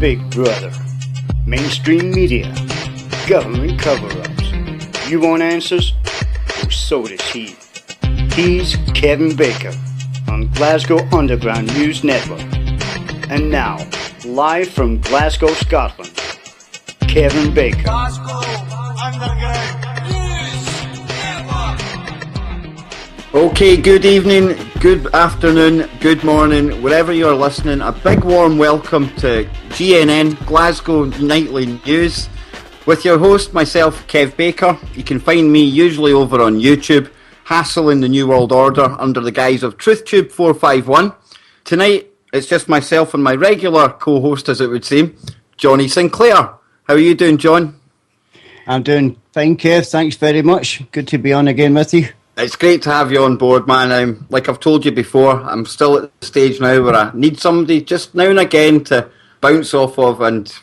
Big Brother, mainstream media, government cover-ups. You want answers? Well, so does he. He's Kevin Baker on Glasgow Underground News Network. And now, live from Glasgow, Scotland, Kevin Baker. Glasgow Underground News Network. Okay, good evening, good afternoon, good morning, wherever you're listening. A big warm welcome to GNN, Glasgow Nightly News, with your host, myself, Kev Baker. You can find me usually over on YouTube, hassling the New World Order under the guise of TruthTube451. Tonight, it's just myself and my regular co-host, as it would seem, Johnny Sinclair. How are you doing, John? I'm doing fine, Kev. Thanks very much. Good to be on again with you. It's great to have you on board, man. Like I've told you before, I'm still at the stage now where I need somebody just now and again to bounce off of, and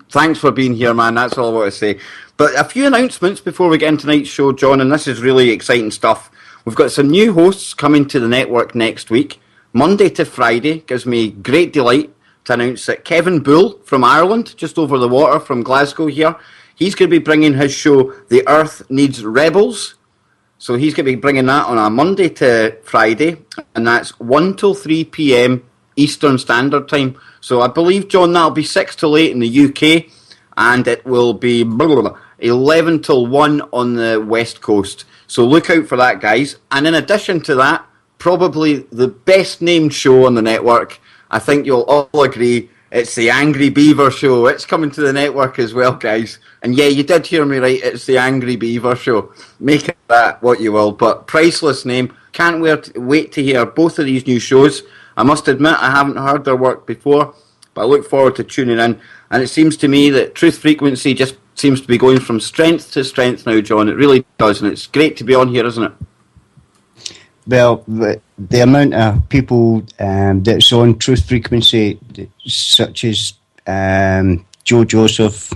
thanks for being here, man. That's all I want to say. But a few announcements before we get into tonight's show, John, and this is really exciting stuff. We've got some new hosts coming to the network next week, Monday to Friday. Gives me great delight to announce that Kevin Bull from Ireland, just over the water from Glasgow here, he's going to be bringing his show, The Earth Needs Rebels. So he's going to be bringing that on a Monday to Friday, and that's 1 till 3 p.m. Eastern Standard Time. So I believe, John, that'll be 6 till 8 in the UK, and it will be 11 till 1 on the West Coast. So look out for that, guys. And in addition to that, probably the best named show on the network, I think you'll all agree, it's the Angry Beaver Show. It's coming to the network as well, guys. And yeah, you did hear me right, it's the Angry Beaver Show. Make it that what you will, but priceless name. Can't wait to hear both of these new shows. I must admit, I haven't heard their work before, but I look forward to tuning in. And it seems to me that Truth Frequency just seems to be going from strength to strength now, John. It really does, and it's great to be on here, isn't it? Well, the amount of people that's on Truth Frequency, such as Joe Joseph,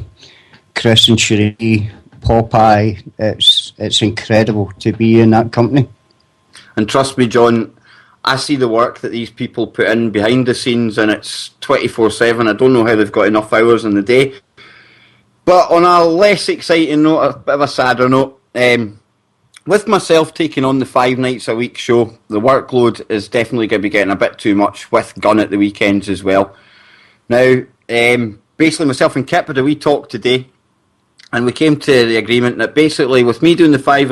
Chris and Cherie, Popeye, it's incredible to be in that company. And trust me, John, I see the work that these people put in behind the scenes, and it's 24/7. I don't know how they've got enough hours in the day. But on a less exciting note, a bit of a sadder note, with myself taking on the 5 nights a week show, the workload is definitely going to be getting a bit too much, with Gun at the weekends as well. Now, basically myself and Kip had a wee talk today, and we came to the agreement that basically with me doing the 5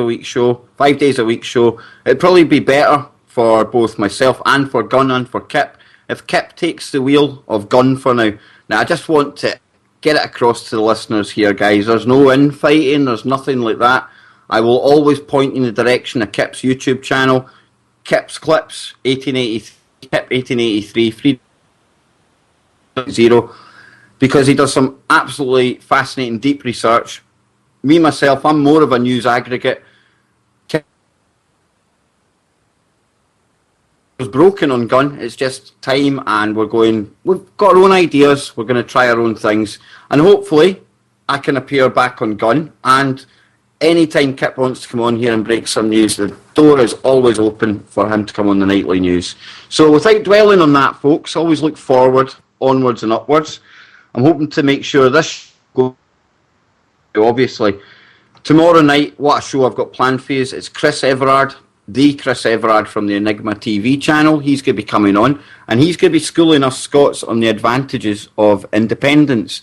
days a week show, it'd probably be better for both myself and for Gun and for Kip if Kip takes the wheel of Gun for now. Now, I just want to get it across to the listeners here, guys. There's no infighting, there's nothing like that. I will always point in the direction of Kip's YouTube channel, Kip's Clips, 1883, Kip 1883, 3.0, because he does some absolutely fascinating deep research. Me, myself, I'm more of a news aggregate. Kip was broken on Gun. It's just time, and we've got our own ideas, we're going to try our own things, and hopefully I can appear back on Gun, and anytime Kip wants to come on here and break some news, the door is always open for him to come on the nightly news. So without dwelling on that, folks, always look forward, onwards and upwards. I'm hoping to make sure this goes, obviously. Tomorrow night, what a show I've got planned for you. It's Chris Everard, the Chris Everard from the Enigma TV channel. He's going to be coming on, and he's going to be schooling us Scots on the advantages of independence.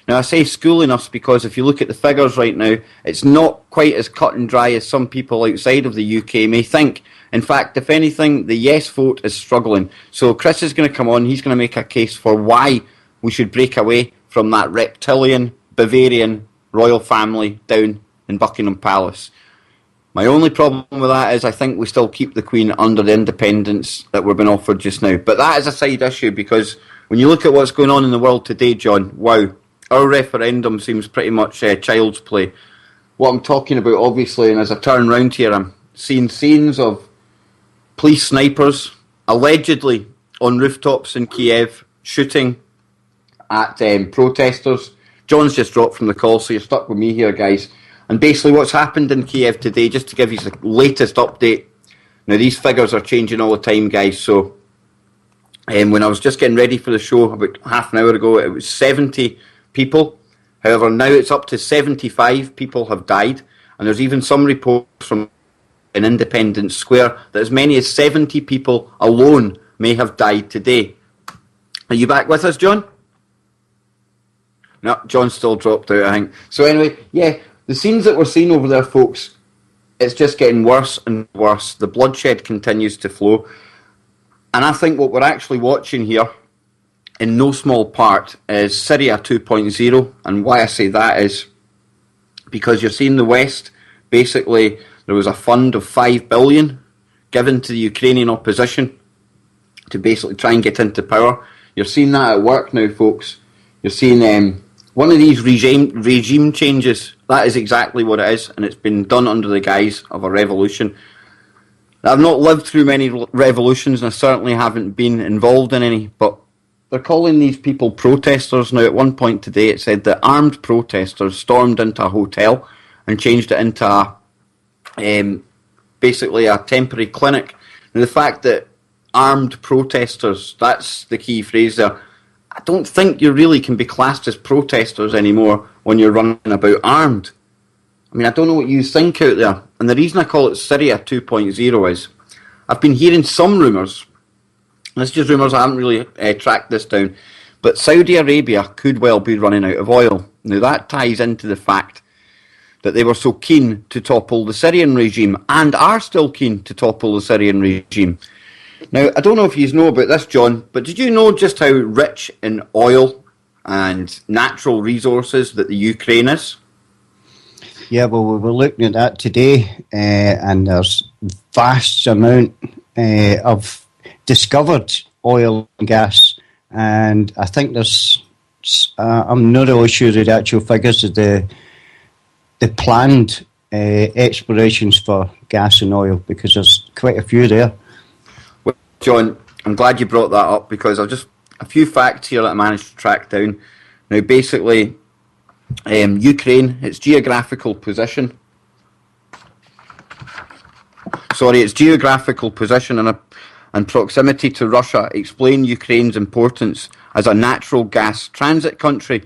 Now, I say schooling us because if you look at the figures right now, it's not quite as cut and dry as some people outside of the UK may think. In fact, if anything, the yes vote is struggling. So Chris is going to come on, he's going to make a case for why we should break away from that reptilian, Bavarian royal family down in Buckingham Palace. My only problem with that is I think we still keep the Queen under the independence that we're being offered just now. But that is a side issue, because when you look at what's going on in the world today, John, wow, our referendum seems pretty much child's play. What I'm talking about, obviously, and as I turn round here, I'm seeing scenes of police snipers allegedly on rooftops in Kiev shooting at protesters. John's just dropped from the call, so you're stuck with me here, guys. And basically what's happened in Kiev today, just to give you the latest update. Now, these figures are changing all the time, guys, so When I was just getting ready for the show about half an hour ago, it was 70 people. However, now it's up to 75 people have died, and there's even some reports from in Independence Square that as many as 70 people alone may have died today. Are you back with us, John? No, John still dropped out, I think. So anyway, yeah, the scenes that we're seeing over there, folks, it's just getting worse and worse. The bloodshed continues to flow. And I think what we're actually watching here, in no small part, is Syria 2.0. And why I say that is because you're seeing the West, basically, there was a fund of 5 billion given to the Ukrainian opposition to basically try and get into power. You're seeing that at work now, folks. You're seeing one of these regime changes. That is exactly what it is, and it's been done under the guise of a revolution. I've not lived through many revolutions, and I certainly haven't been involved in any, but they're calling these people protesters. Now, at one point today, it said that armed protesters stormed into a hotel and changed it into basically a temporary clinic. And the fact that armed protesters, that's the key phrase there. I don't think you really can be classed as protesters anymore when you're running about armed. I mean, I don't know what you think out there. And the reason I call it Syria 2.0 is I've been hearing some rumours, and it's just rumours, I haven't really tracked this down, but Saudi Arabia could well be running out of oil. Now, that ties into the fact that they were so keen to topple the Syrian regime and are still keen to topple the Syrian regime. Now, I don't know if you know about this, John, but did you know just how rich in oil and natural resources that the Ukraine is? Yeah, well, we were looking at that today, and there's vast amount of discovered oil and gas, and I think there's, I'm not really sure of the actual figures of the planned explorations for gas and oil, because there's quite a few there. Well, John, I'm glad you brought that up, because I've just a few facts here that I managed to track down. Now, basically, Ukraine, its geographical position. Its geographical position and proximity to Russia explain Ukraine's importance as a natural gas transit country,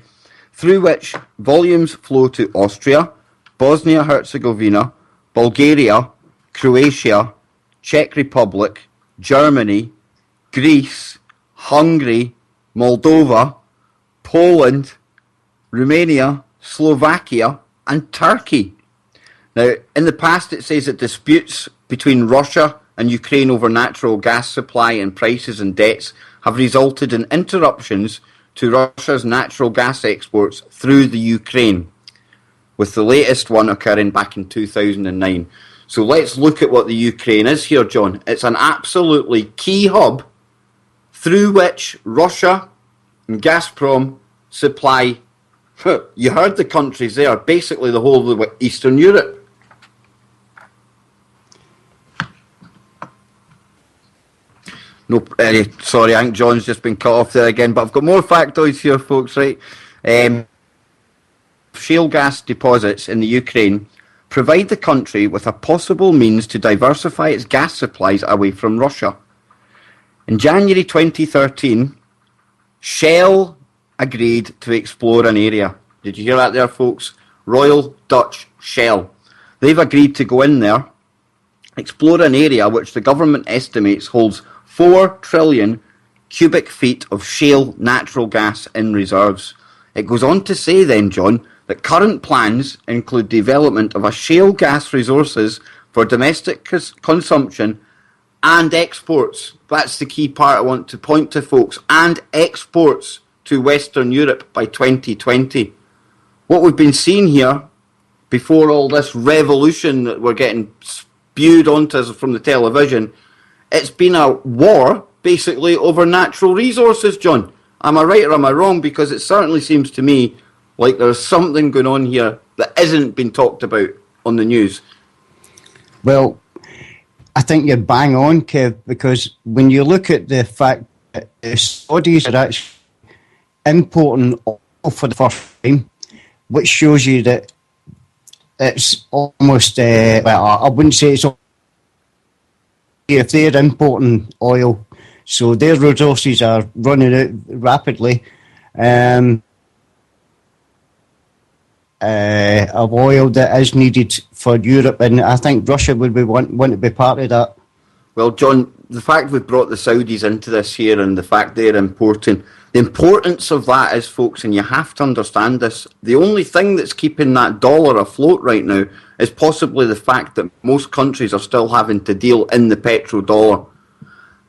through which volumes flow to Austria, Bosnia-Herzegovina, Bulgaria, Croatia, Czech Republic, Germany, Greece, Hungary, Moldova, Poland, Romania, Slovakia, and Turkey. Now, in the past, it says that disputes between Russia and Ukraine over natural gas supply and prices and debts have resulted in interruptions to Russia's natural gas exports through the Ukraine, with the latest one occurring back in 2009. So let's look at what the Ukraine is here, John. It's an absolutely key hub through which Russia and Gazprom supply. You heard the countries there, basically the whole of Eastern Europe. No, sorry, I think John's just been cut off there again, but I've got more factoids here, folks, right? Shale gas deposits in the Ukraine provide the country with a possible means to diversify its gas supplies away from Russia. In January 2013, Shell agreed to explore an area. Did you hear that there, folks? Royal Dutch Shell. They've agreed to go in there, explore an area which the government estimates holds 4 trillion cubic feet of shale natural gas in reserves. It goes on to say then, John, that current plans include development of a shale gas resources for domestic consumption and exports. That's the key part I want to point to, folks. And exports to Western Europe by 2020. What we've been seeing here, before all this revolution that we're getting spewed onto us from the television, it's been a war, basically, over natural resources, John. Am I right or am I wrong? Because it certainly seems to me like there's something going on here that isn't being talked about on the news. Well, I think you're bang on, Kev, because when you look at the fact that the Saudis are actually importing oil for the first time, which shows you that it's almost, well, I wouldn't say it's, if they're importing oil So their resources are running out rapidly. Of oil that is needed for Europe, and I think Russia would want to be part of that. Well, John, the fact we've brought the Saudis into this here and the fact they're importing, the importance of that is, folks, and you have to understand this, the only thing that's keeping that dollar afloat right now is possibly the fact that most countries are still having to deal in the petrodollar.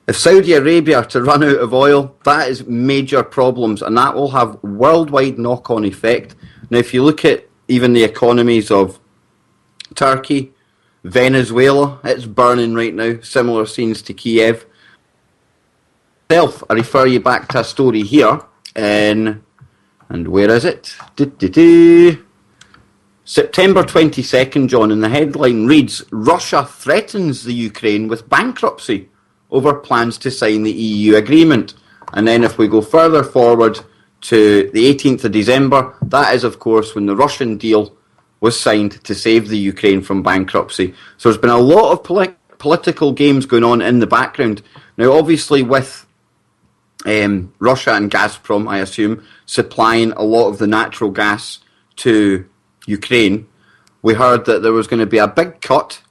If Saudi Arabia are to run out of oil, that is major problems, and that will have worldwide knock-on effect. Now, if you look at even the economies of Turkey, Venezuela, it's burning right now, similar scenes to Kiev. I refer you back to a story here, and where is it? September 22nd, John, and the headline reads, Russia threatens the Ukraine with bankruptcy over plans to sign the EU agreement. And then if we go further forward to the 18th of December, that is, of course, when the Russian deal was signed to save the Ukraine from bankruptcy. So there's been a lot of political games going on in the background. Now, obviously, with Russia and Gazprom, I assume, supplying a lot of the natural gas to Ukraine, we heard that there was going to be a big cut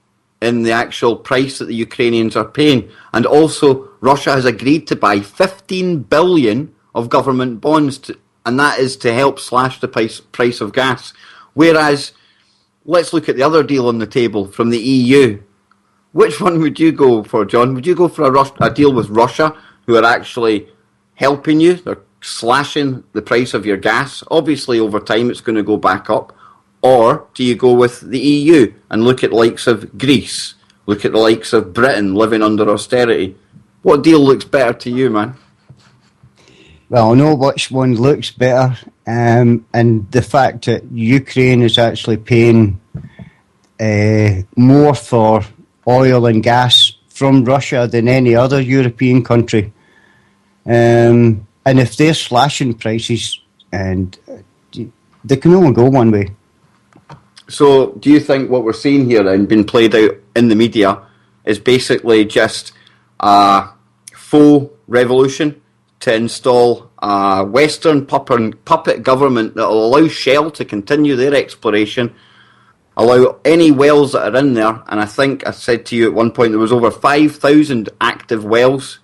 in the actual price that the Ukrainians are paying. And also, Russia has agreed to buy 15 billion of government bonds, and that is to help slash the price of gas. Whereas, let's look at the other deal on the table from the EU. Which one would you go for, John? Would you go for a deal with Russia, who are actually helping you? They're slashing the price of your gas. Obviously, over time, it's going to go back up. Or do you go with the EU and look at the likes of Greece, look at the likes of Britain living under austerity? What deal looks better to you, man? Well, I know which one looks better, and the fact that Ukraine is actually paying more for oil and gas from Russia than any other European country. And if they're slashing prices, and they can only go one way. So do you think what we're seeing here and being played out in the media is basically just a faux revolution to install a Western puppet government that will allow Shell to continue their exploration, allow any wells that are in there, and I think I said to you at one point there was over 5,000 active wells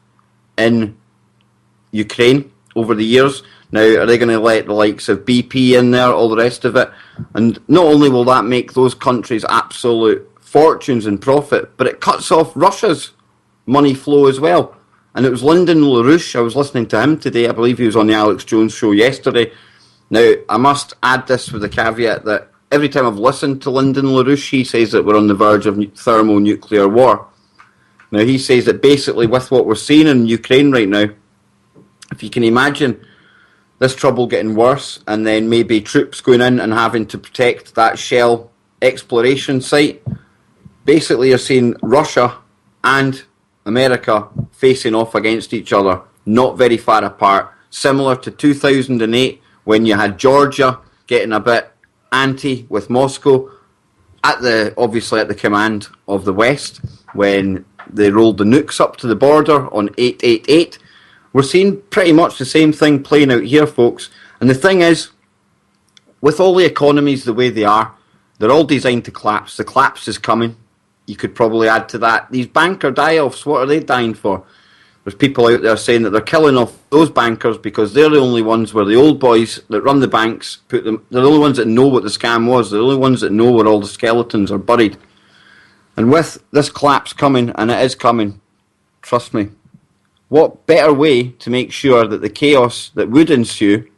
in Ukraine over the years. Now, are they going to let the likes of BP in there, all the rest of it? And not only will that make those countries absolute fortunes and profit, but it cuts off Russia's money flow as well. And it was Lyndon LaRouche, I was listening to him today, I believe he was on the Alex Jones show yesterday. Now, I must add this with the caveat that every time I've listened to Lyndon LaRouche, he says that we're on the verge of thermonuclear war. Now, he says that basically with what we're seeing in Ukraine right now, if you can imagine this trouble getting worse and then maybe troops going in and having to protect that Shell exploration site, basically you're seeing Russia and America facing off against each other, not very far apart, similar to 2008 when you had Georgia getting a bit anti with Moscow, obviously at the command of the West, when they rolled the nukes up to the border on 888. We're seeing pretty much the same thing playing out here, folks. And the thing is, with all the economies the way they are, they're all designed to collapse. The collapse is coming. You could probably add to that. These banker die-offs, what are they dying for? There's people out there saying that they're killing off those bankers because they're the only ones where the old boys that run the banks they're the only ones that know what the scam was. They're the only ones that know where all the skeletons are buried. And with this collapse coming, and it is coming, trust me, what better way to make sure that the chaos that would ensue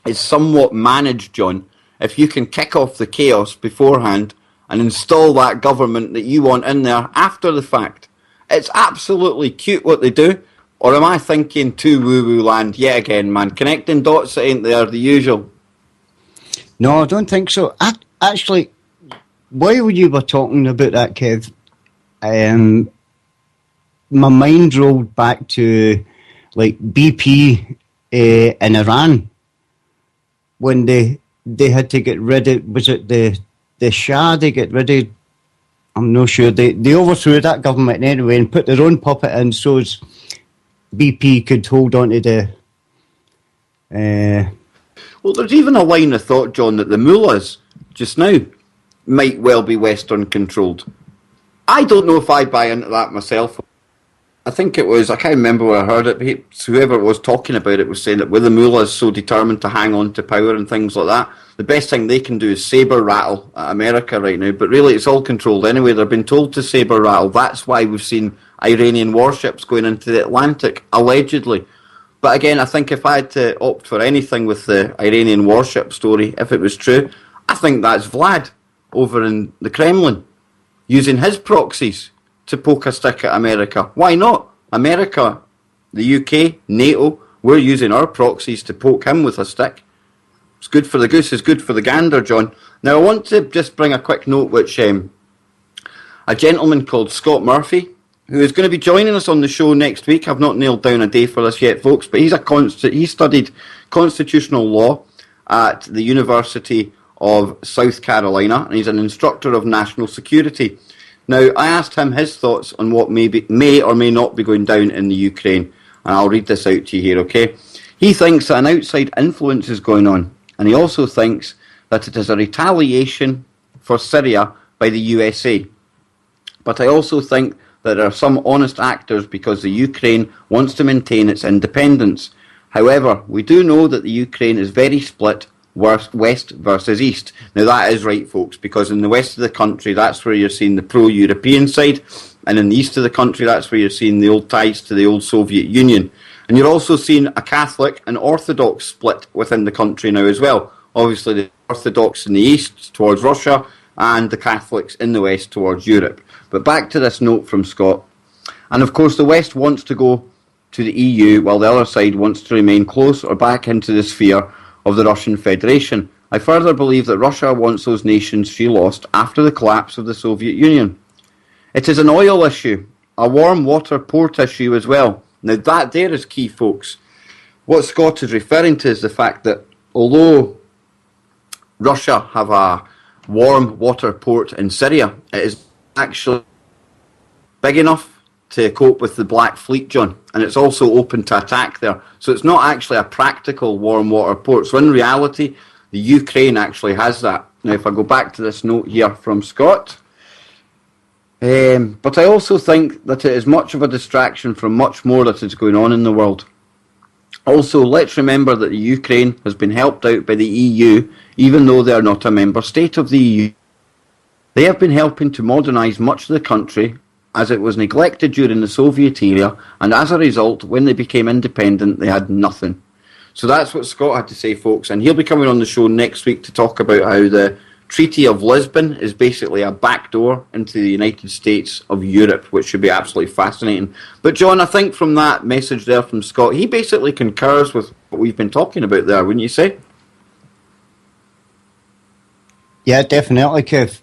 is somewhat managed, John, if you can kick off the chaos beforehand and install that government that you want in there after the fact. It's absolutely cute what they do. Or am I thinking too woo-woo land yet again, man? Connecting dots that ain't there, the usual. No, I don't think so. Actually, while you were talking about that, Kev, my mind rolled back to like BP in Iran when they had to get rid of, was it the Shah they get rid of? I'm not sure. They overthrew that government anyway and put their own puppet in. So BP could hold on to the... Well, there's even a line of thought, John, that the mullahs just now might well be Western controlled. I don't know if I buy into that myself. I think it was, I can't remember where I heard it, but whoever was talking about it was saying that with the mullahs so determined to hang on to power and things like that, the best thing they can do is saber rattle at America right now. But really, it's all controlled anyway. They've been told to saber rattle. That's why we've seen Iranian warships going into the Atlantic, allegedly. But again, I think if I had to opt for anything with the Iranian warship story, if it was true, I think that's Vlad over in the Kremlin, using his proxies to poke a stick at America. Why not? America, the UK, NATO, we're using our proxies to poke him with a stick. It's good for the goose, it's good for the gander, John. Now, I want to just bring a quick note, which a gentleman called Scott Murphy, who is going to be joining us on the show next week. I've not nailed down a day for this yet, folks, but he studied constitutional law at the University of South Carolina, and he's an instructor of national security. Now, I asked him his thoughts on what may or may not be going down in the Ukraine, and I'll read this out to you here, okay? He thinks that an outside influence is going on, and he also thinks that it is a retaliation for Syria by the USA. But I also think that there are some honest actors because the Ukraine wants to maintain its independence. However, we do know that the Ukraine is very split, west versus east. Now that is right, folks, because in the west of the country, that's where you're seeing the pro-European side, and in the east of the country, that's where you're seeing the old ties to the old Soviet Union. And you're also seeing a Catholic and Orthodox split within the country now as well. Obviously, the Orthodox in the east towards Russia, and the Catholics in the west towards Europe. But back to this note from Scott. And of course, the West wants to go to the EU, while the other side wants to remain close or back into the sphere of the Russian Federation. I further believe that Russia wants those nations she lost after the collapse of the Soviet Union. It is an oil issue, a warm water port issue as well. Now that there is key, folks. What Scott is referring to is the fact that although Russia have a warm water port in Syria, it is actually big enough to cope with the Black Fleet, John, and it's also open to attack there. So it's not actually a practical warm water port. So in reality, the Ukraine actually has that. Now, if I go back to this note here from Scott, but I also think that it is much of a distraction from much more that is going on in the world. Also, let's remember that the Ukraine has been helped out by the EU, even though they are not a member state of the EU. They have been helping to modernise much of the country, as it was neglected during the Soviet era, and as a result, when they became independent, they had nothing. So that's what Scott had to say, folks, and he'll be coming on the show next week to talk about how the Treaty of Lisbon is basically a backdoor into the United States of Europe, which should be absolutely fascinating. But John, I think from that message there from Scott, he basically concurs with what we've been talking about there, wouldn't you say? Yeah, definitely, Kev.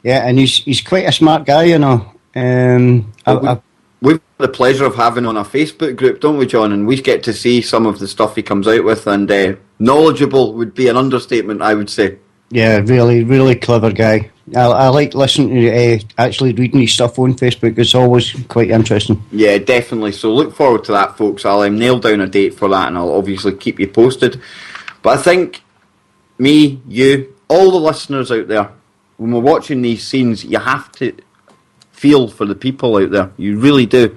Yeah, and he's quite a smart guy, you know. We've got the pleasure of having on a Facebook group, don't we, John? And we get to see some of the stuff he comes out with, and knowledgeable would be an understatement, I would say. Yeah, really, really clever guy. I like listening to actually reading his stuff on Facebook. It's always quite interesting. Yeah, definitely. So look forward to that, folks. I'll nail down a date for that, and I'll obviously keep you posted. But I think me, you, all the listeners out there, when we're watching these scenes, you have to feel for the people out there. You really do.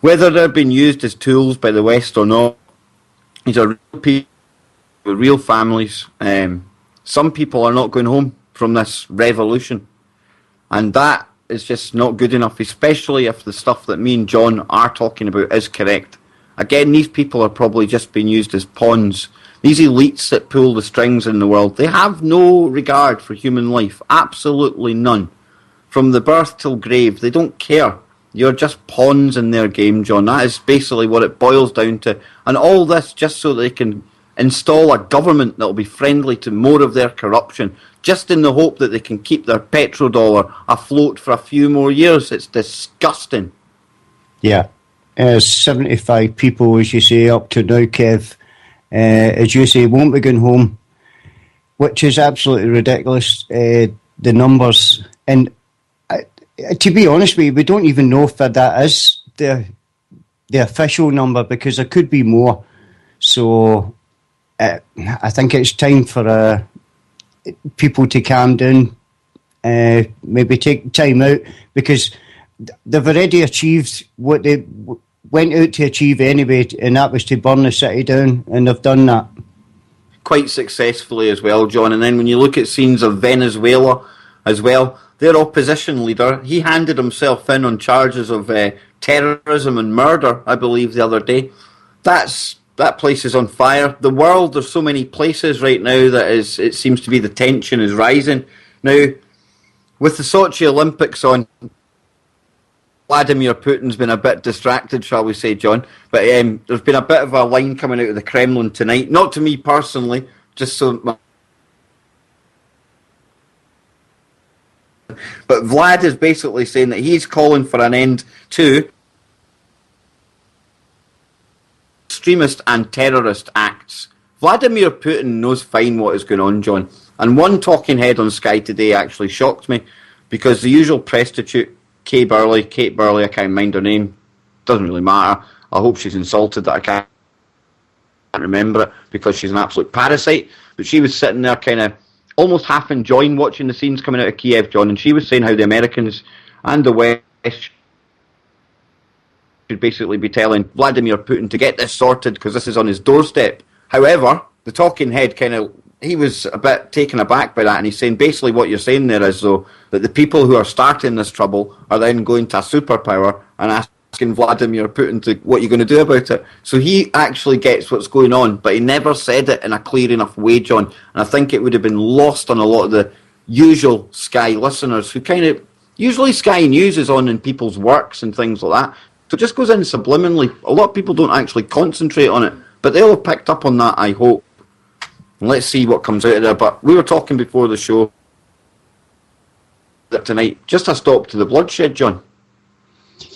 Whether they're being used as tools by the West or not, these are real people with real families. Some people are not going home from this revolution, and that is just not good enough, especially if the stuff that me and John are talking about is correct. Again, these people are probably just being used as pawns. These elites that pull the strings in the world, they have no regard for human life, absolutely none. From the birth till grave, they don't care. You're just pawns in their game, John. That is basically what it boils down to. And all this just so they can install a government that will be friendly to more of their corruption, just in the hope that they can keep their petrodollar afloat for a few more years. It's disgusting. Yeah. 75 people, as you say, up to now, Kev, as you say, won't be going home, which is absolutely ridiculous, the numbers. And to be honest with you, we don't even know if that is the the official number because there could be more. So I think it's time for people to calm down, maybe take time out, because they've already achieved what they went out to achieve anyway, and that was to burn the city down, and they've done that. Quite successfully as well, John. And then when you look at scenes of Venezuela as well, their opposition leader, he handed himself in on charges of terrorism and murder, I believe, the other day. That place is on fire. The world, there's so many places right now that it seems to be the tension is rising. Now, with the Sochi Olympics on, Vladimir Putin's been a bit distracted, shall we say, John. But there's been a bit of a line coming out of the Kremlin tonight. Not to me personally, just so... But Vlad is basically saying that he's calling for an end to extremist and terrorist acts. Vladimir Putin knows fine what is going on, John. And one talking head on Sky Today actually shocked me, because the usual prostitute, Kate Burley, I can't mind her name, doesn't really matter. I hope she's insulted that I can't remember it, because she's an absolute parasite. But she was sitting there kind of almost half enjoying watching the scenes coming out of Kiev, John, and she was saying how the Americans and the West should basically be telling Vladimir Putin to get this sorted because this is on his doorstep. However, the talking head he was a bit taken aback by that, and he's saying basically what you're saying there is, though, that the people who are starting this trouble are then going to a superpower and asking Vladimir Putin to what you're going to do about it. So he actually gets what's going on, but he never said it in a clear enough way, John. And I think it would have been lost on a lot of the usual Sky listeners who kind of... Usually Sky News is on in people's works and things like that. So it just goes in subliminally. A lot of people don't actually concentrate on it, but they'll have picked up on that, I hope. And let's see what comes out of there. But we were talking before the show that tonight, just a stop to the bloodshed, John.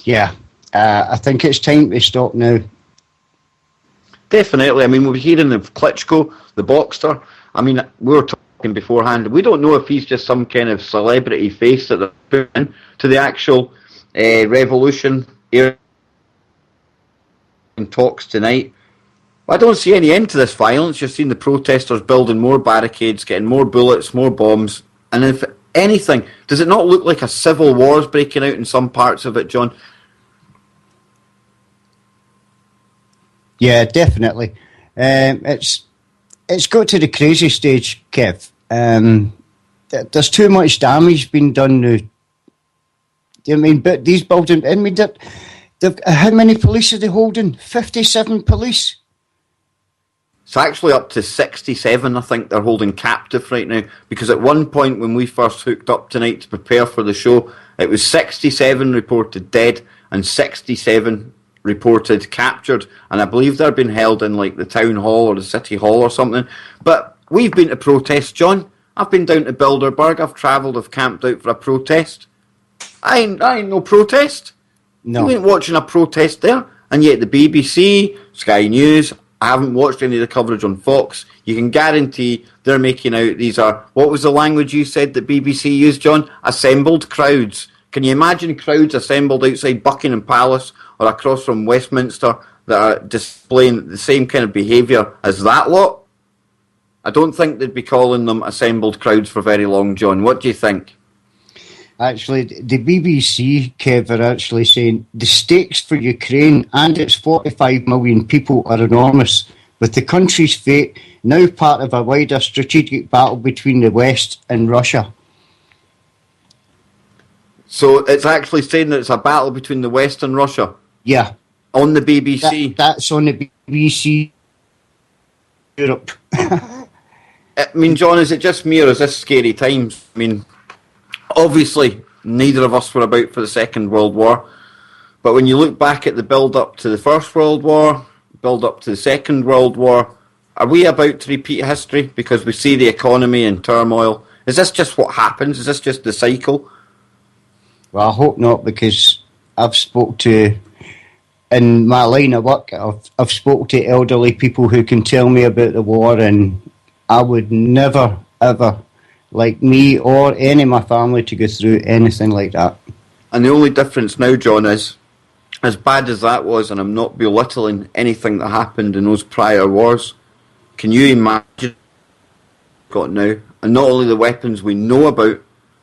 Yeah. I think it's time to stop now. Definitely. I mean, we're hearing of Klitschko, the boxer. I mean, we were talking beforehand. We don't know if he's just some kind of celebrity face that they're putting to the actual revolution in talks tonight. I don't see any end to this violence. You're seeing the protesters building more barricades, getting more bullets, more bombs. And if anything, does it not look like a civil war is breaking out in some parts of it, John? Yeah, definitely. It's got to the crazy stage, Kev. There's too much damage being done now. I mean, but these buildings, I mean, how many police are they holding? 57 police? It's actually up to 67, I think, they're holding captive right now. Because at one point when we first hooked up tonight to prepare for the show, it was 67 reported dead and 67 reported captured. And I believe they're being held in like the town hall or the city hall or something. But we've been to protests, John. I've been down to Bilderberg. I've travelled, I've camped out for a protest. I ain't no protest. No. You ain't watching a protest there. And yet the BBC, Sky News... I haven't watched any of the coverage on Fox. You can guarantee they're making out these are... What was the language you said that BBC used, John? Assembled crowds. Can you imagine crowds assembled outside Buckingham Palace or across from Westminster that are displaying the same kind of behaviour as that lot? I don't think they'd be calling them assembled crowds for very long, John. What do you think? Actually, the BBC, Kev, are actually saying the stakes for Ukraine and its 45 million people are enormous, with the country's fate now part of a wider strategic battle between the West and Russia. So it's actually saying that it's a battle between the West and Russia? Yeah. On the BBC? That's on the BBC Europe. I mean, John, is it just me or is this scary times? I mean... Obviously, neither of us were about for the Second World War. But when you look back at the build-up to the First World War, build-up to the Second World War, are we about to repeat history because we see the economy in turmoil? Is this just what happens? Is this just the cycle? Well, I hope not, because I've spoke to, in my line of work, I've spoke to elderly people who can tell me about the war, and I would never, ever... like me or any of my family to go through anything like that. And the only difference now, John, is as bad as that was, and I'm not belittling anything that happened in those prior wars, can you imagine got now? And not only the weapons we know about,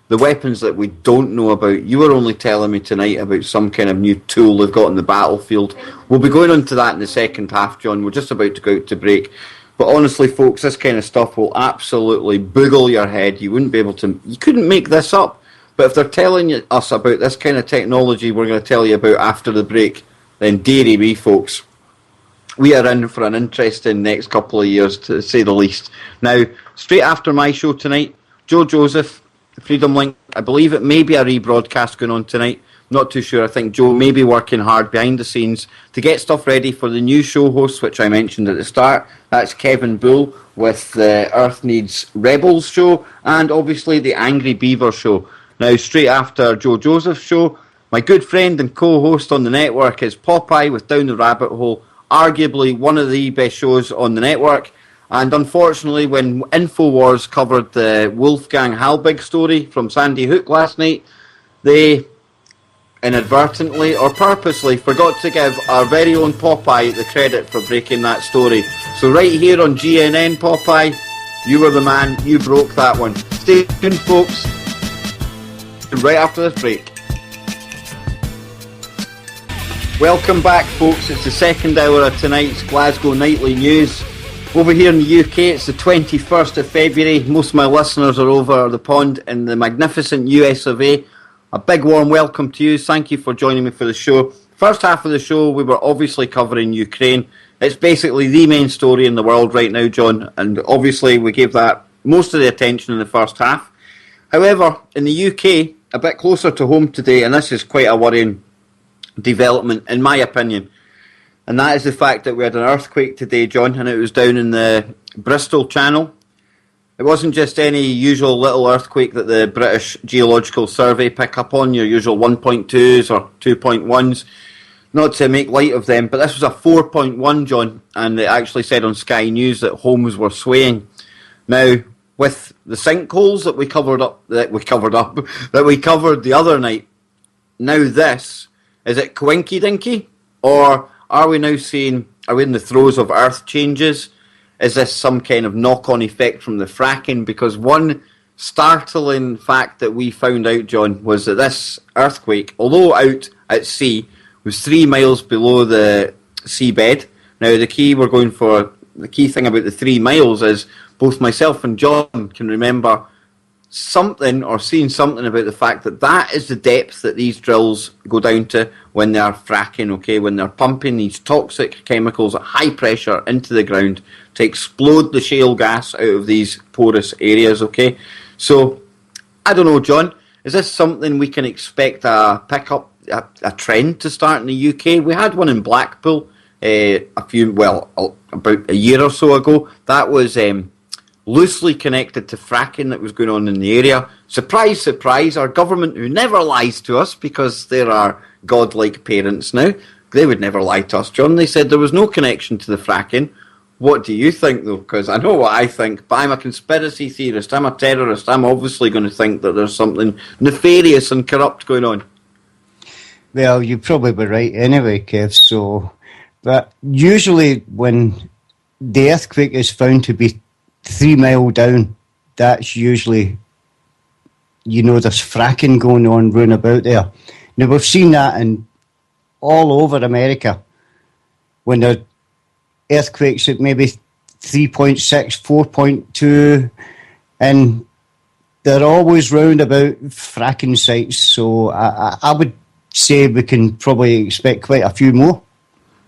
the weapons that we don't know about. You were only telling me tonight about some kind of new tool they've got on the battlefield. We'll be going on to that in the second half, John. We're just about to go out to break. But honestly, folks, this kind of stuff will absolutely boggle your head. You wouldn't be able to... You couldn't make this up. But if they're telling us about this kind of technology we're going to tell you about after the break, then dearie me, folks, we are in for an interesting next couple of years, to say the least. Now, straight after my show tonight, Joe Joseph, Freedom Link, I believe it may be a rebroadcast going on tonight. Not too sure. I think Joe may be working hard behind the scenes to get stuff ready for the new show hosts, which I mentioned at the start. That's Kevin Bull with the Earth Needs Rebels show, and obviously the Angry Beaver show. Now, straight after Joe Joseph's show, my good friend and co-host on the network is Popeye with Down the Rabbit Hole, arguably one of the best shows on the network. And unfortunately, when InfoWars covered the Wolfgang Halbig story from Sandy Hook last night, they inadvertently or purposely forgot to give our very own Popeye the credit for breaking that story. So right here on GNN, Popeye, you were the man, you broke that one. Stay tuned, folks, right after this break. Welcome back, folks. It's the second hour of tonight's Glasgow Nightly News. Over here in the UK, it's the 21st of February. Most of my listeners are over the pond in the magnificent US of A. A big warm welcome to you. Thank you for joining me for the show. First half of the show, we were obviously covering Ukraine. It's basically the main story in the world right now, John, and obviously we gave that most of the attention in the first half. However, in the UK, a bit closer to home today, and this is quite a worrying development, in my opinion, and that is the fact that we had an earthquake today, John, and it was down in the Bristol Channel. It wasn't just any usual little earthquake that the British Geological Survey pick up on, your usual 1.2s or 2.1s, not to make light of them, but this was a 4.1, John, and it actually said on Sky News that homes were swaying. Now, with the sinkholes that we covered the other night, now this, is it coinky dinky, or are we now seeing, are we in the throes of earth changes? Is this some kind of knock-on effect from the fracking? Because one startling fact that we found out, John, was that this earthquake, although out at sea, was 3 miles below the seabed. Now, the key thing about the 3 miles is both myself and John can remember something or seeing something about the fact that that is the depth that these drills go down to when they are fracking, okay, when they're pumping these toxic chemicals at high pressure into the ground to explode the shale gas out of these porous areas, okay? So, I don't know, John, is this something we can expect a trend to start in the UK? We had one in Blackpool about a year or so ago. That was loosely connected to fracking that was going on in the area. Surprise, surprise, our government, who never lies to us because they're our godlike parents now, they would never lie to us, John. They said there was no connection to the fracking. What do you think, though? Because I know what I think, but I'm a conspiracy theorist, I'm a terrorist, I'm obviously going to think that there's something nefarious and corrupt going on. Well, you'd probably be right anyway, Kev. So, but usually when the earthquake is found to be 3 miles down, that's usually, there's fracking going on round about there. Now, we've seen that in all over America when there are earthquakes at maybe 3.6, 4.2, and they're always round about fracking sites. So I would say we can probably expect quite a few more.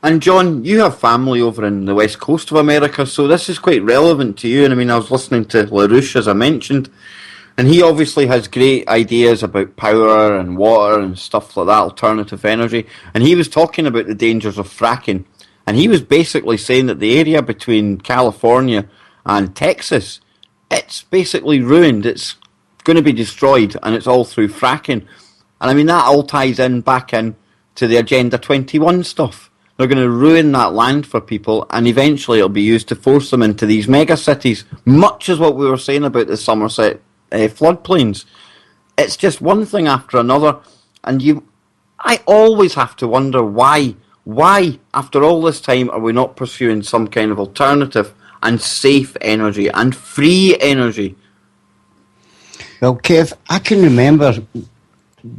And John, you have family over in the west coast of America, so this is quite relevant to you. And I mean, I was listening to LaRouche, as I mentioned, and he obviously has great ideas about power and water and stuff like that, alternative energy. And he was talking about the dangers of fracking. And he was basically saying that the area between California and Texas, it's basically ruined. It's going to be destroyed, and it's all through fracking. And I mean, that all ties back in to the Agenda 21 stuff. They're going to ruin that land for people, and eventually it'll be used to force them into these mega cities, much as what we were saying about the Somerset floodplains. It's just one thing after another, and I always have to wonder why. Why, after all this time, are we not pursuing some kind of alternative and safe energy and free energy? Well, Kev, I can remember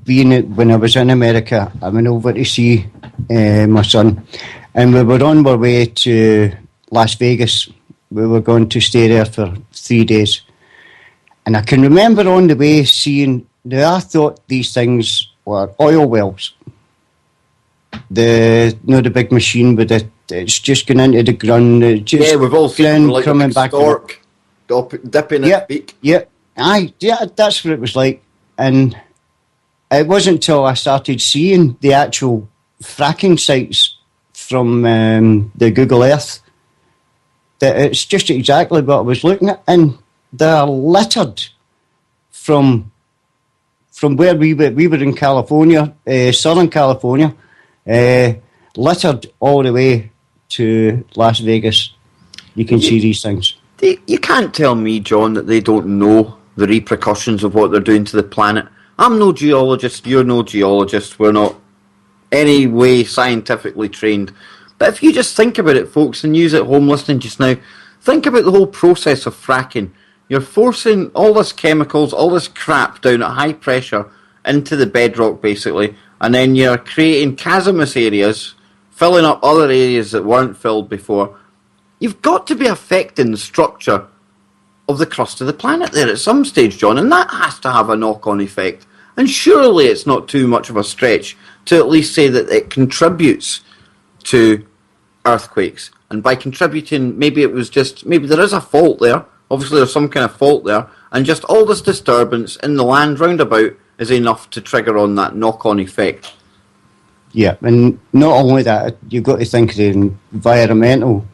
when I was in America. I went over to see my son, and we were on our way to Las Vegas. We were going to stay there for 3 days. And I can remember on the way seeing, I thought these things were oil wells. The big machine with it, it's just going into the ground. Yeah, we've all seen like coming a back stork dipping its beak. Yeah, that's what it was like. And it wasn't until I started seeing the actual fracking sites from the Google Earth that it's just exactly what I was looking at, and they're littered from where we were in California, Southern California, littered all the way to Las Vegas. You can see these things. You can't tell me, John, that they don't know the repercussions of what they're doing to the planet. I'm no geologist, you're no geologist, we're not any way scientifically trained. But if you just think about it, folks, and use at home listening just now, think about the whole process of fracking. You're forcing all this chemicals, all this crap down at high pressure into the bedrock, basically, and then you're creating chasmous areas, filling up other areas that weren't filled before. You've got to be affecting the structure of the crust of the planet there at some stage, John, and that has to have a knock-on effect. And surely it's not too much of a stretch to at least say that it contributes to earthquakes. And by contributing, maybe there is a fault there. Obviously there's some kind of fault there, and just all this disturbance in the land roundabout is enough to trigger on that knock-on effect. Yeah, and not only that, you've got to think of the environmental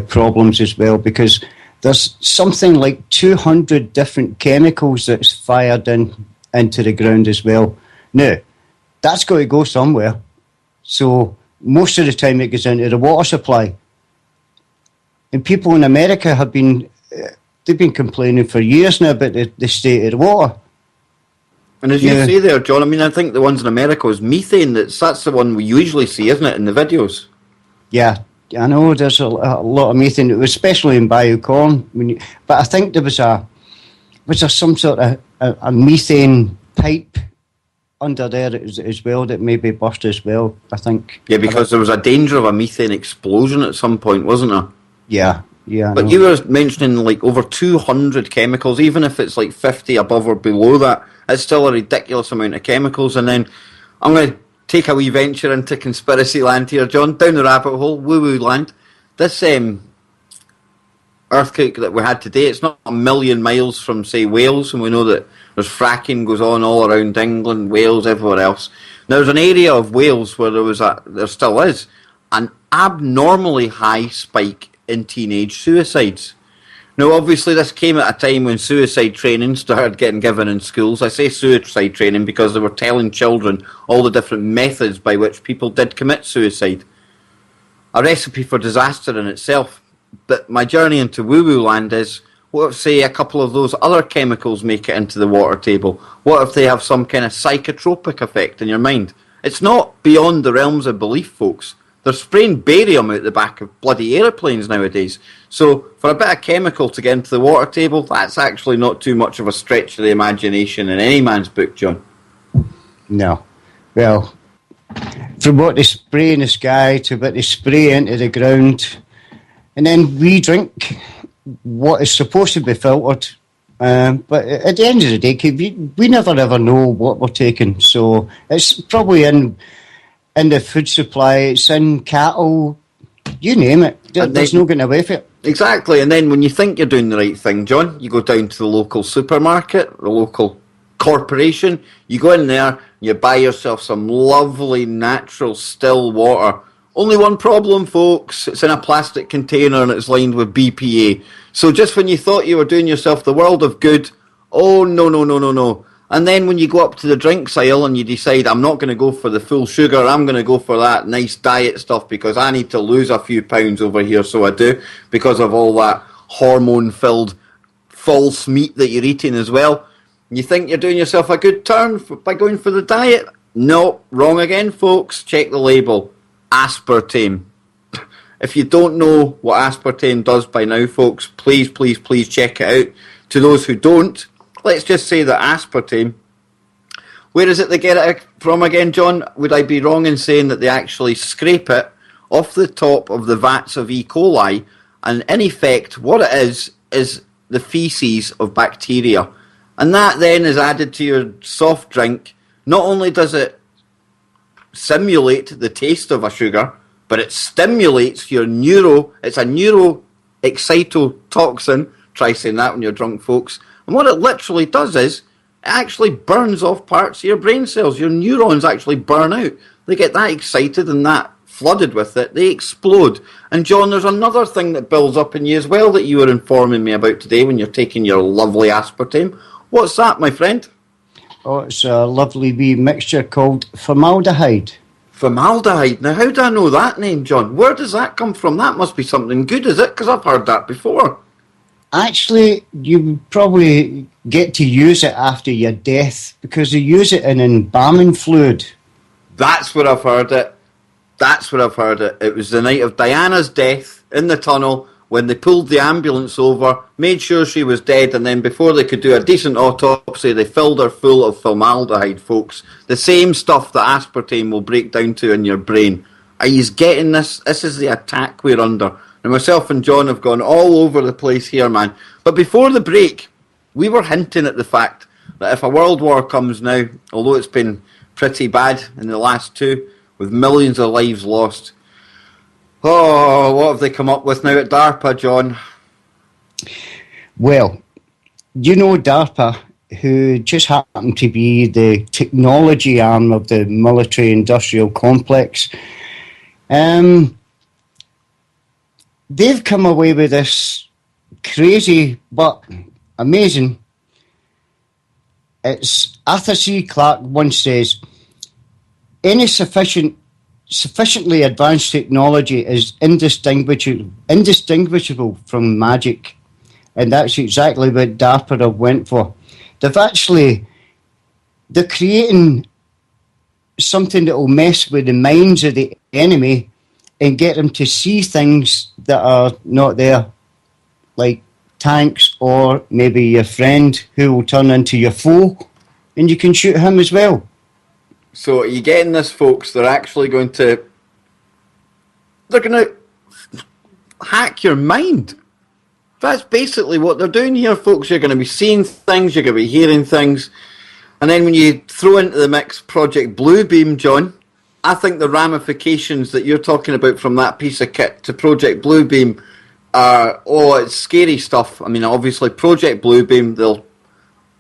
problems as well, because there's something like 200 different chemicals that's fired into the ground as well. Now, that's got to go somewhere. So most of the time it goes into the water supply. And people in America they've been complaining for years now about the state of the water. And as you say there, John, I mean, I think the ones in America is methane. That's the one we usually see, isn't it, in the videos? Yeah, I know there's a lot of methane, especially in biocorn. But I think was there some sort of a methane pipe under there as well that maybe burst as well, I think. Yeah, because there was a danger of a methane explosion at some point, wasn't there? Yeah. But you were mentioning like over 200 chemicals, even if it's like 50 above or below that, it's still a ridiculous amount of chemicals. And then I'm going to take a wee venture into conspiracy land here, John, down the rabbit hole, woo-woo land. This earthquake that we had today, it's not a million miles from, say, Wales, and we know that there's fracking goes on all around England, Wales, everywhere else. Now, there's an area of Wales where there still is, an abnormally high spike in teenage suicides. Now, obviously, this came at a time when suicide training started getting given in schools. I say suicide training because they were telling children all the different methods by which people did commit suicide. A recipe for disaster in itself. But my journey into woo-woo land is, what if, say, a couple of those other chemicals make it into the water table? What if they have some kind of psychotropic effect in your mind? It's not beyond the realms of belief, folks. They're spraying barium out the back of bloody aeroplanes nowadays. So for a bit of chemical to get into the water table, that's actually not too much of a stretch of the imagination in any man's book, John. No. Well, from what they spray in the sky to what they spray into the ground, and then we drink what is supposed to be filtered. But at the end of the day, we never ever know what we're taking. So it's probably in the food supply, it's in cattle, you name it. There's no getting away from it. Exactly, and then when you think you're doing the right thing, John, you go down to the local supermarket, the local corporation, you go in there, you buy yourself some lovely natural still water. Only one problem, folks, it's in a plastic container and it's lined with BPA. So just when you thought you were doing yourself the world of good, oh no. And then when you go up to the drinks aisle and you decide, I'm not going to go for the full sugar, I'm going to go for that nice diet stuff because I need to lose a few pounds over here, so I do, because of all that hormone-filled false meat that you're eating as well. You think you're doing yourself a good turn by going for the diet? No, wrong again, folks. Check the label. Aspartame. If you don't know what aspartame does by now, folks, please, please, please check it out. To those who don't, let's just say that aspartame, where is it they get it from again, John? Would I be wrong in saying that they actually scrape it off the top of the vats of E. coli, and in effect, what it is the feces of bacteria. And that then is added to your soft drink. Not only does it simulate the taste of a sugar, but it stimulates your it's a neuroexcitotoxin. Try saying that when you're drunk, folks. And what it literally does is, it actually burns off parts of your brain cells. Your neurons actually burn out. They get that excited and that flooded with it, they explode. And John, there's another thing that builds up in you as well that you were informing me about today when you're taking your lovely aspartame. What's that, my friend? Oh, it's a lovely wee mixture called formaldehyde. Formaldehyde. Now, how do I know that name, John? Where does that come from? That must be something good, is it? Because I've heard that before. Actually, you probably get to use it after your death because they use it in embalming fluid. That's where I've heard it. That's where I've heard it. It was the night of Diana's death in the tunnel when they pulled the ambulance over, made sure she was dead, and then before they could do a decent autopsy, they filled her full of formaldehyde, folks. The same stuff that aspartame will break down to in your brain. Are you getting this? This is the attack we're under. And myself and John have gone all over the place here, man. But before the break, we were hinting at the fact that if a world war comes now, although it's been pretty bad in the last two, with millions of lives lost. Oh, what have they come up with now at DARPA, John? Well, you know DARPA, who just happened to be the technology arm of the military-industrial complex. They've come away with this crazy but amazing. It's Arthur C. Clarke once says, any sufficiently advanced technology is indistinguishable from magic. And that's exactly what DARPA have went for. They're creating something that will mess with the minds of the enemy and get them to see things that are not there, like tanks or maybe your friend who will turn into your foe, and you can shoot him as well. So are you getting this, folks? They're going to hack your mind. That's basically what they're doing here, folks. You're going to be seeing things, you're going to be hearing things, and then when you throw into the mix Project Bluebeam, John, I think the ramifications that you're talking about from that piece of kit to Project Bluebeam are, it's scary stuff. I mean, obviously, Project Bluebeam, they'll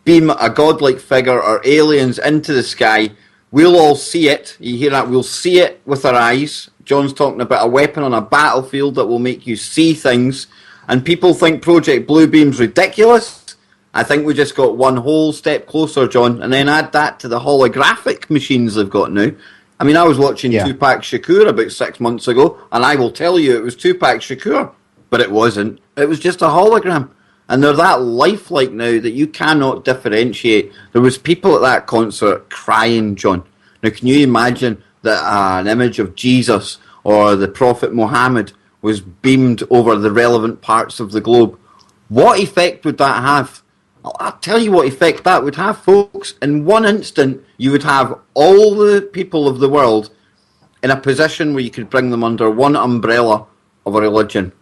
beam a godlike figure or aliens into the sky. We'll all see it. You hear that? We'll see it with our eyes. John's talking about a weapon on a battlefield that will make you see things. And people think Project Bluebeam's ridiculous. I think we just got one whole step closer, John. And then add that to the holographic machines they've got now. I mean, I was watching Tupac Shakur about 6 months ago, and I will tell you it was Tupac Shakur. But it wasn't. It was just a hologram. And they're that lifelike now that you cannot differentiate. There was people at that concert crying, John. Now, can you imagine that an image of Jesus or the Prophet Muhammad was beamed over the relevant parts of the globe? What effect would that have? I'll tell you what effect that would have, folks. In one instant, you would have all the people of the world in a position where you could bring them under one umbrella of a religion.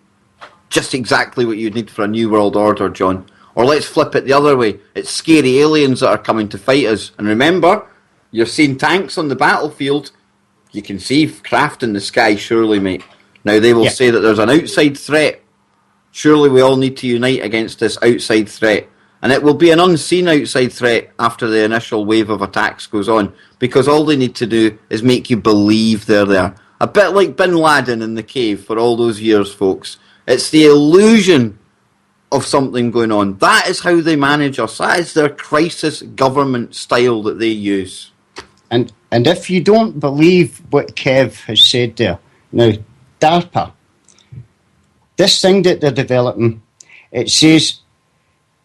Just exactly what you'd need for a new world order, John. Or let's flip it the other way. It's scary aliens that are coming to fight us. And remember, you're seeing tanks on the battlefield. You can see craft in the sky, surely, mate. Now, they will say that there's an outside threat. Surely we all need to unite against this outside threat. And it will be an unseen outside threat after the initial wave of attacks goes on. Because all they need to do is make you believe they're there. A bit like Bin Laden in the cave for all those years, folks. It's the illusion of something going on. That is how they manage us. That is their crisis government style that they use. And if you don't believe what Kev has said there, now, DARPA, this thing that they're developing, it says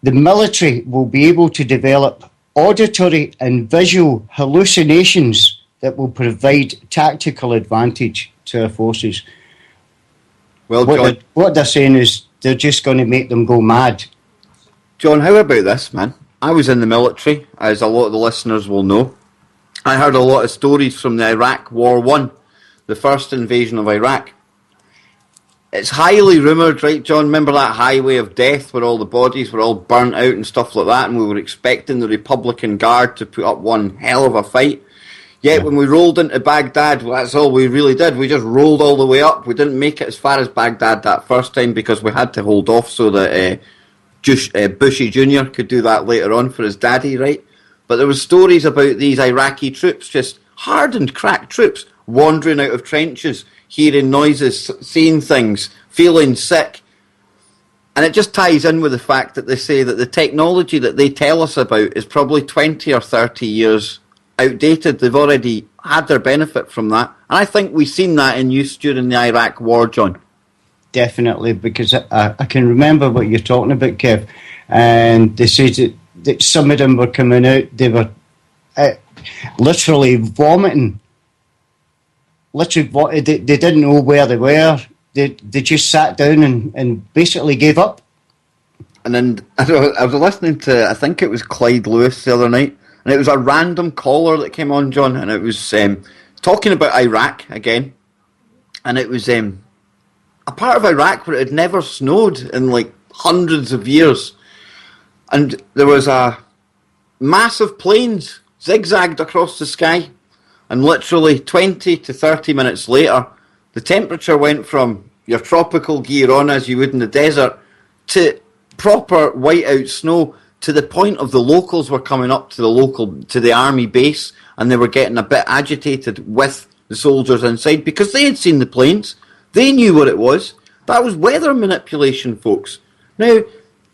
the military will be able to develop auditory and visual hallucinations that will provide tactical advantage to our forces. Well, John, What they're saying is they're just going to make them go mad. John, how about this, man? I was in the military, as a lot of the listeners will know. I heard a lot of stories from the Iraq War 1, the first invasion of Iraq. It's highly rumoured, right, John? Remember that highway of death where all the bodies were all burnt out and stuff like that, and we were expecting the Republican Guard to put up one hell of a fight? Yet when we rolled into Baghdad, well, that's all we really did. We just rolled all the way up. We didn't make it as far as Baghdad that first time because we had to hold off so that Bushy Jr. could do that later on for his daddy, right? But there were stories about these Iraqi troops, just hardened, cracked troops, wandering out of trenches, hearing noises, seeing things, feeling sick. And it just ties in with the fact that they say that the technology that they tell us about is probably 20 or 30 years outdated. They've already had their benefit from that. And I think we've seen that in use during the Iraq War, John. Definitely, because I can remember what you're talking about, Kev. And they said that some of them were coming out, they were literally vomiting. They didn't know where they were. They just sat down and basically gave up. And then I was listening to, I think it was Clyde Lewis the other night, and it was a random caller that came on, John, and it was talking about Iraq again. And it was a part of Iraq where it had never snowed in like hundreds of years. And there was a massive planes zigzagged across the sky. And literally 20 to 30 minutes later, the temperature went from your tropical gear on as you would in the desert to proper whiteout snow, to the point of the locals were coming up to the army base, and they were getting a bit agitated with the soldiers inside because they had seen the planes. They knew what it was. That was weather manipulation, folks. Now,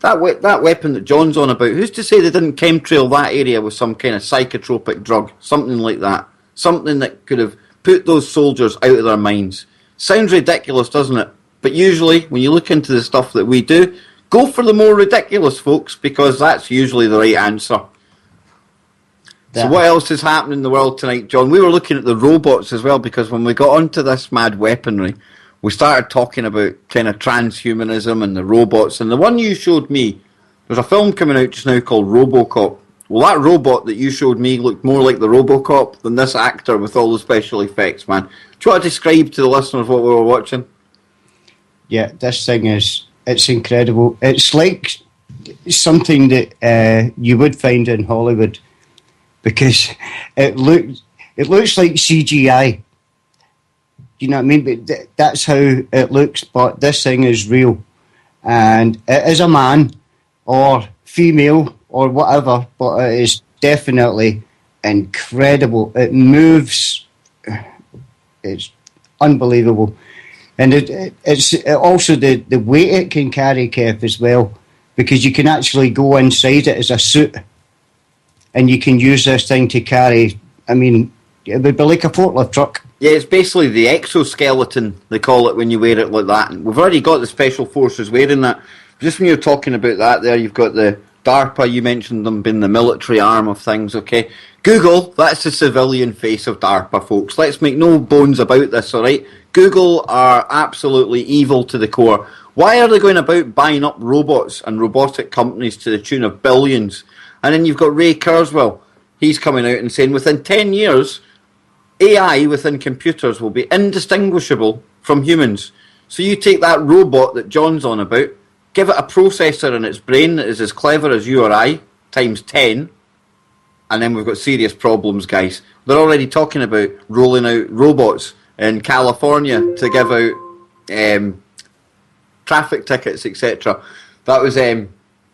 that weapon that John's on about, who's to say they didn't chemtrail that area with some kind of psychotropic drug, something like that, something that could have put those soldiers out of their minds? Sounds ridiculous, doesn't it? But usually, when you look into the stuff that we do, go for the more ridiculous, folks, because that's usually the right answer. So what else is happening in the world tonight, John? We were looking at the robots as well, because when we got onto this mad weaponry, we started talking about kind of transhumanism and the robots. And the one you showed me, there's a film coming out just now called RoboCop. Well, that robot that you showed me looked more like the RoboCop than this actor with all the special effects, man. Do you want to describe to the listeners what we were watching? Yeah, this thing it's incredible. It's like something that you would find in Hollywood, because it looks like CGI. You know what I mean? But that's how it looks. But this thing is real, and it is a man or female or whatever. But it is definitely incredible. It moves. It's unbelievable, and it's also the weight it can carry, Kev, as well, because you can actually go inside it as a suit, and you can use this thing to carry. I mean, it would be like a forklift truck. Yeah, it's basically the exoskeleton, they call it, when you wear it like that. And we've already got the special forces wearing that. Just when you're talking about that there, you've got the DARPA, you mentioned them being the military arm of things, okay? Google, that's the civilian face of DARPA, folks. Let's make no bones about this, all right? Google are absolutely evil to the core. Why are they going about buying up robots and robotic companies to the tune of billions? And then you've got Ray Kurzweil. He's coming out and saying within 10 years, AI within computers will be indistinguishable from humans. So you take that robot that John's on about, give it a processor in its brain that is as clever as you or I, times 10, and then we've got serious problems, guys. They're already talking about rolling out robots in California to give out traffic tickets, etc. That was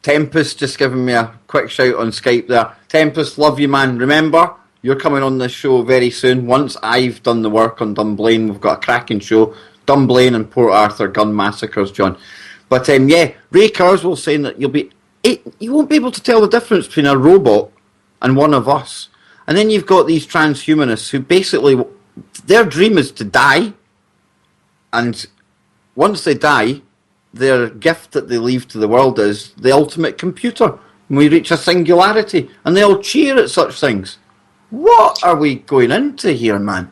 Tempest just giving me a quick shout on Skype there. Tempest, love you, man. Remember, you're coming on this show very soon. Once I've done the work on Dunblane, we've got a cracking show. Dunblane and Port Arthur gun massacres, John. But yeah, Ray Kurzweil saying that you won't be able to tell the difference between a robot and one of us. And then you've got these transhumanists who basically, their dream is to die. And once they die, their gift that they leave to the world is the ultimate computer. and we reach a singularity, and they all cheer at such things. What are we going into here, man?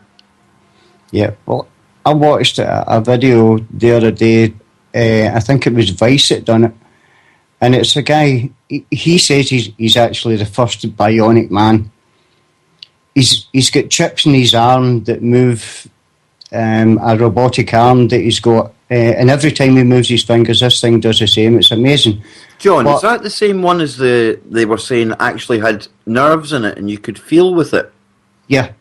Yeah, well, I watched a video the other day. I think it was Vice that done it, and it's a guy. He says he's actually the first bionic man. He's got chips in his arm that move a robotic arm that he's got, and every time he moves his fingers, this thing does the same. It's amazing. John, is that the same one as they were saying actually had nerves in it and you could feel with it? Yeah,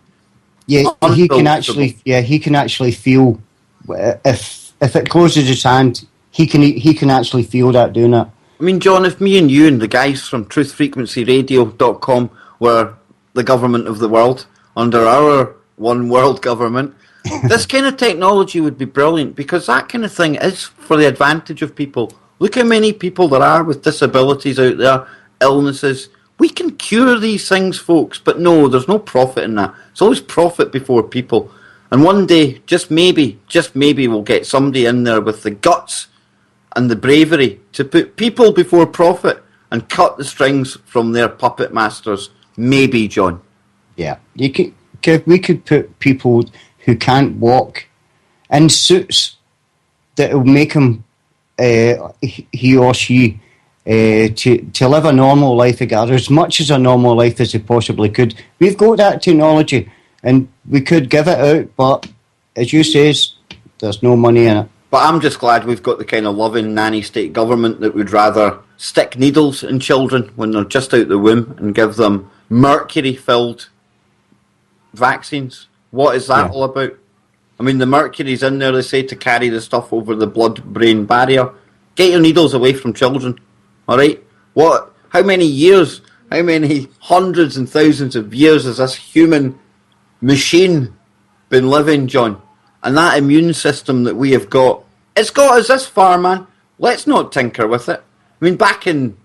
he can actually. Yeah, he can actually feel if it closes his hand. He can actually feel that doing it. I mean, John, if me and you and the guys from truthfrequencyradio.com were the government of the world under our one world government, this kind of technology would be brilliant, because that kind of thing is for the advantage of people. Look how many people there are with disabilities out there, illnesses. We can cure these things, folks, but no, there's no profit in that. It's always profit before people. And one day, just maybe, we'll get somebody in there with the guts and the bravery to put people before profit and cut the strings from their puppet masters. Maybe, John. Yeah, we could put people who can't walk in suits that will make him, he or she, to live a normal life again, as much as a normal life as they possibly could. We've got that technology, and we could give it out, but as you says, there's no money in it. But I'm just glad we've got the kind of loving nanny state government that would rather stick needles in children when they're just out the womb and give them mercury-filled vaccines. What is that all about? I mean, the mercury's in there, they say, to carry the stuff over the blood-brain barrier. Get your needles away from children, all right? What? How many years, how many hundreds and thousands of years has this human machine been living, John? And that immune system that we have got, it's got us this far, man. Let's not tinker with it. I mean, back in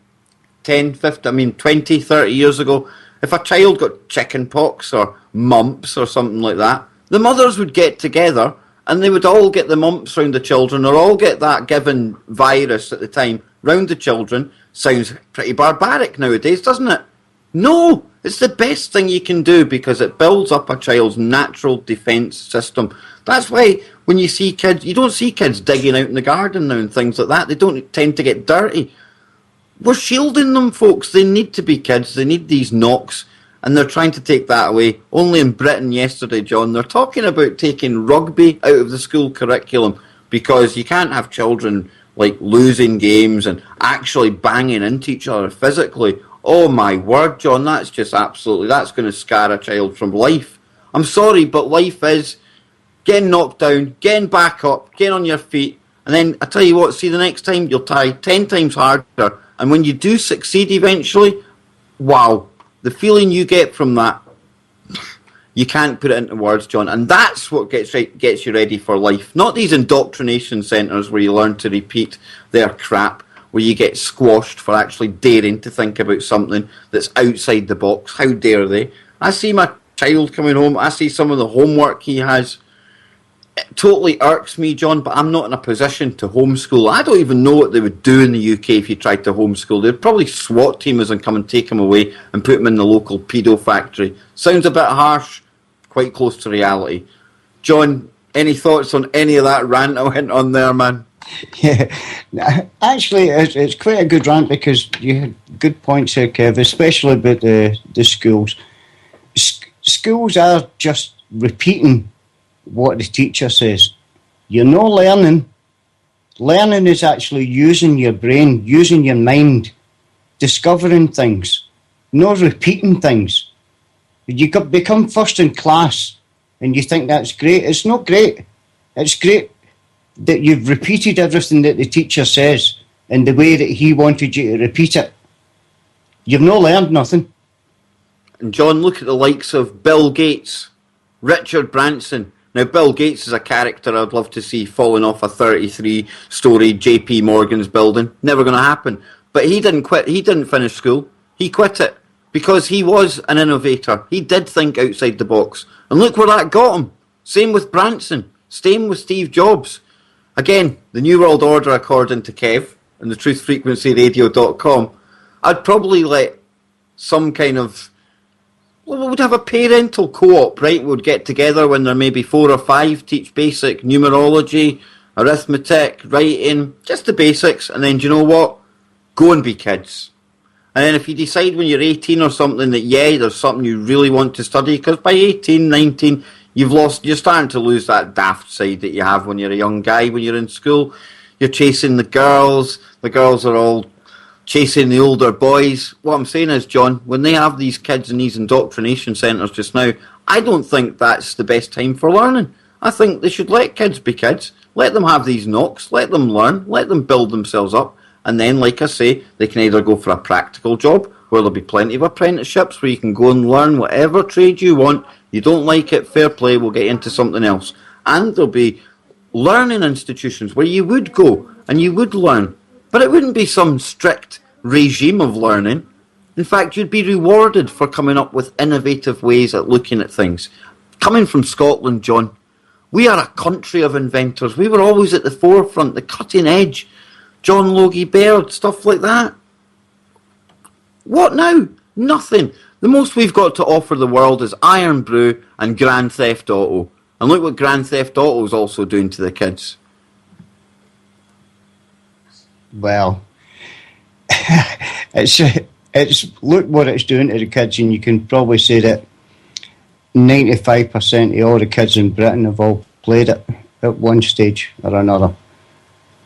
10, 15, 20, 30 years ago, if a child got chicken pox or mumps or something like that, the mothers would get together and they would all get the mumps round the children, or all get that given virus at the time round the children. Sounds pretty barbaric nowadays, doesn't it? No, it's the best thing you can do, because it builds up a child's natural defence system. That's why when you see kids, you don't see kids digging out in the garden now and things like that. They don't tend to get dirty. We're shielding them, folks. They need to be kids. They need these knocks, and they're trying to take that away. Only in Britain yesterday, John, they're talking about taking rugby out of the school curriculum, because you can't have children like losing games and actually banging into each other physically. Oh my word, John, that's just absolutely, that's going to scar a child from life. I'm sorry, but life is getting knocked down, getting back up, getting on your feet, and then I tell you what, see, the next time you'll try 10 times harder, and when you do succeed eventually, wow, the feeling you get from that, you can't put it into words, John. And that's what gets you ready for life. Not these indoctrination centres where you learn to repeat their crap, where you get squashed for actually daring to think about something that's outside the box. How dare they? I see my child coming home, I see some of the homework he has. It totally irks me, John, but I'm not in a position to homeschool. I don't even know what they would do in the UK if you tried to homeschool. They'd probably SWAT team us and come and take him away and put him in the local pedo factory. Sounds a bit harsh, quite close to reality. John, any thoughts on any of that rant I went on there, man? Yeah, actually, it's quite a good rant, because you had good points here, Kev, especially about the schools. Schools are just repeating what the teacher says. You're not learning. Learning is actually using your brain, using your mind, discovering things, not repeating things. You could become first in class and you think that's great. It's not great. It's great that you've repeated everything that the teacher says in the way that he wanted you to repeat it. You've not learned nothing. And John, look at the likes of Bill Gates, Richard Branson. Now, Bill Gates is a character I'd love to see falling off a 33-storey JP Morgan's building. Never going to happen. But he didn't quit. He didn't finish school. He quit it because he was an innovator. He did think outside the box. And look where that got him. Same with Branson. Same with Steve Jobs. Again, the New World Order, according to Kev and the truthfrequencyradio.com. I'd probably let some kind of... Well, we would have a parental co-op, right? We'd get together when they're maybe 4 or 5, teach basic numerology, arithmetic, writing, just the basics. And then, do you know what? Go and be kids. And then if you decide when you're 18 or something that, yeah, there's something you really want to study, because by 18, 19, you're starting to lose that daft side that you have when you're a young guy, when you're in school. You're chasing the girls are all chasing the older boys. What I'm saying is, John, when they have these kids in these indoctrination centres just now, I don't think that's the best time for learning. I think they should let kids be kids, let them have these knocks, let them learn, let them build themselves up, and then, like I say, they can either go for a practical job, where there'll be plenty of apprenticeships where you can go and learn whatever trade you want. You don't like it, fair play, we'll get into something else. And there'll be learning institutions where you would go and you would learn, but it wouldn't be some strict regime of learning. In fact, you'd be rewarded for coming up with innovative ways at looking at things. Coming from Scotland, John, we are a country of inventors. We were always at the forefront, the cutting edge. John Logie Baird, stuff like that. What now? Nothing. The most we've got to offer the world is Iron Brew and Grand Theft Auto. And look what Grand Theft Auto is also doing to the kids. Well, it's look what it's doing to the kids, and you can probably say that 95% of all the kids in Britain have all played it at one stage or another.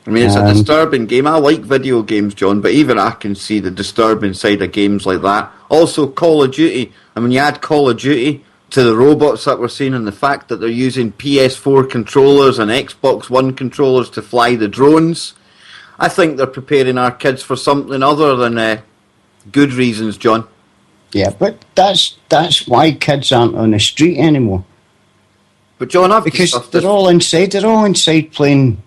I mean, it's a disturbing game. I like video games, John, but even I can see the disturbing side of games like that. Also, Call of Duty. I mean, you add Call of Duty to the robots that we're seeing, and the fact that they're using PS4 controllers and Xbox One controllers to fly the drones. I think they're preparing our kids for something other than good reasons, John. Yeah, but that's why kids aren't on the street anymore. But John, because they're all inside. They're all inside playing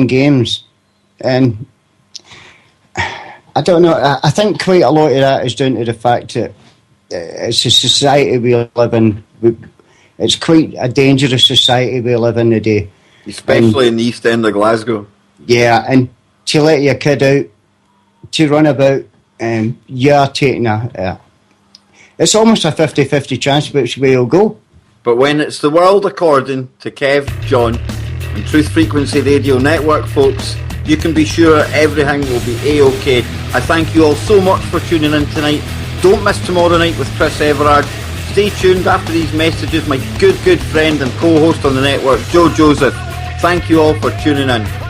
games, and I don't know. I think quite a lot of that is down to the fact that it's a society we live in. It's quite a dangerous society we live in today, especially in the East End of Glasgow. Yeah, and to let your kid out to run about, you're taking it's almost a 50-50 chance which way he'll go. But when it's the world according to Kev, John, and Truth Frequency Radio Network, folks, you can be sure everything will be A-OK. I thank you all so much for tuning in tonight. Don't miss tomorrow night with Chris Everard. Stay tuned after these messages. My good friend and co-host on the network, Joe Joseph. Thank you all for tuning in.